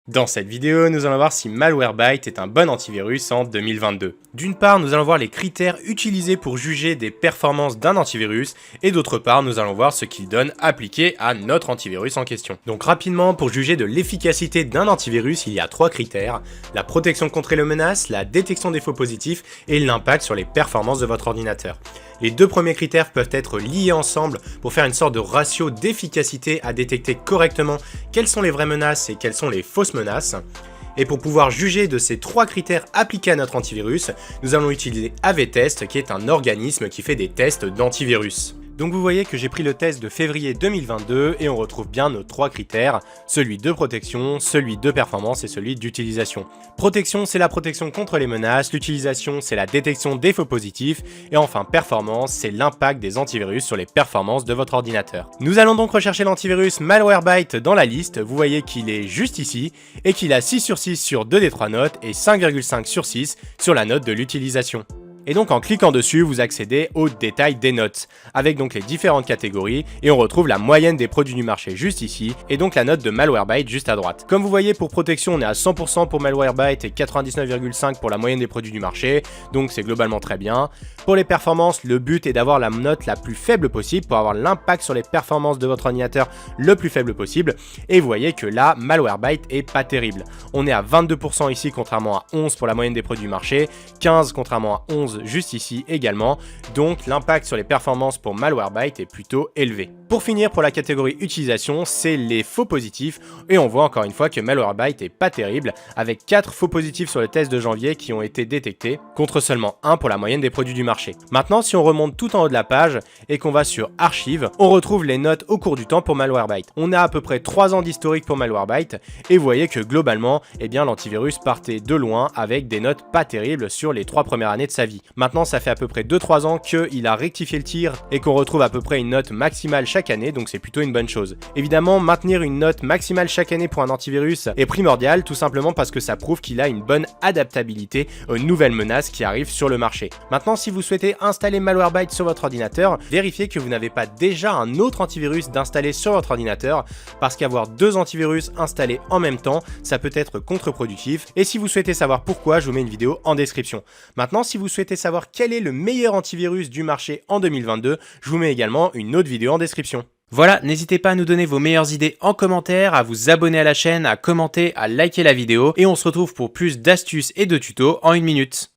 Dans cette vidéo, nous allons voir si Malwarebytes est un bon antivirus en 2022. D'une part, nous allons voir les critères utilisés pour juger des performances d'un antivirus, et d'autre part, nous allons voir ce qu'il donne appliqué à notre antivirus en question. Donc rapidement, pour juger de l'efficacité d'un antivirus, il y a 3 critères: la protection contre les menaces, la détection des faux positifs et l'impact sur les performances de votre ordinateur. Les deux premiers critères peuvent être liés ensemble pour faire une sorte de ratio d'efficacité à détecter correctement quelles sont les vraies menaces et quelles sont les fausses menaces. Et pour pouvoir juger de ces 3 critères appliqués à notre antivirus, nous allons utiliser AV-Test, qui est un organisme qui fait des tests d'antivirus. Donc vous voyez que j'ai pris le test de février 2022 et on retrouve bien nos 3 critères, celui de protection, celui de performance et celui d'utilisation. Protection, c'est la protection contre les menaces, l'utilisation, c'est la détection des faux positifs, et enfin performance, c'est l'impact des antivirus sur les performances de votre ordinateur. Nous allons donc rechercher l'antivirus Malwarebytes dans la liste. Vous voyez qu'il est juste ici et qu'il a 6 sur 6 sur 2 des 3 notes et 5,5 sur 6 sur la note de l'utilisation. Et donc en cliquant dessus, vous accédez au détail des notes, avec donc les différentes catégories, et on retrouve la moyenne des produits du marché juste ici, et donc la note de Malwarebytes juste à droite. Comme vous voyez, pour protection, on est à 100% pour Malwarebytes et 99,5% pour la moyenne des produits du marché, donc c'est globalement très bien. Pour les performances, le but est d'avoir la note la plus faible possible pour avoir l'impact sur les performances de votre ordinateur le plus faible possible, et vous voyez que là, Malwarebytes est pas terrible. On est à 22% ici contrairement à 11% pour la moyenne des produits du marché, 15% contrairement à 11% juste ici également, donc l'impact sur les performances pour Malwarebytes est plutôt élevé. Pour finir, pour la catégorie utilisation, c'est les faux positifs, et on voit encore une fois que Malwarebytes est pas terrible, avec 4 faux positifs sur le test de janvier qui ont été détectés, contre seulement 1 pour la moyenne des produits du marché. Maintenant, si on remonte tout en haut de la page, et qu'on va sur Archives, on retrouve les notes au cours du temps pour Malwarebytes. On a à peu près 3 ans d'historique pour Malwarebytes, et vous voyez que globalement, l'antivirus partait de loin avec des notes pas terribles sur les 3 premières années de sa vie. Maintenant, ça fait à peu près 2-3 ans qu'il a rectifié le tir et qu'on retrouve à peu près une note maximale chaque année, donc c'est plutôt une bonne chose. Évidemment, maintenir une note maximale chaque année pour un antivirus est primordial, tout simplement parce que ça prouve qu'il a une bonne adaptabilité aux nouvelles menaces qui arrivent sur le marché. Maintenant, si vous souhaitez installer Malwarebytes sur votre ordinateur, vérifiez que vous n'avez pas déjà un autre antivirus d'installer sur votre ordinateur, parce qu'avoir 2 antivirus installés en même temps, ça peut être contre-productif, et si vous souhaitez savoir pourquoi, je vous mets une vidéo en description. Maintenant, si vous souhaitez savoir quel est le meilleur antivirus du marché en 2022, je vous mets également une autre vidéo en description. Voilà, n'hésitez pas à nous donner vos meilleures idées en commentaire, à vous abonner à la chaîne, à commenter, à liker la vidéo, et on se retrouve pour plus d'astuces et de tutos en 1 minute.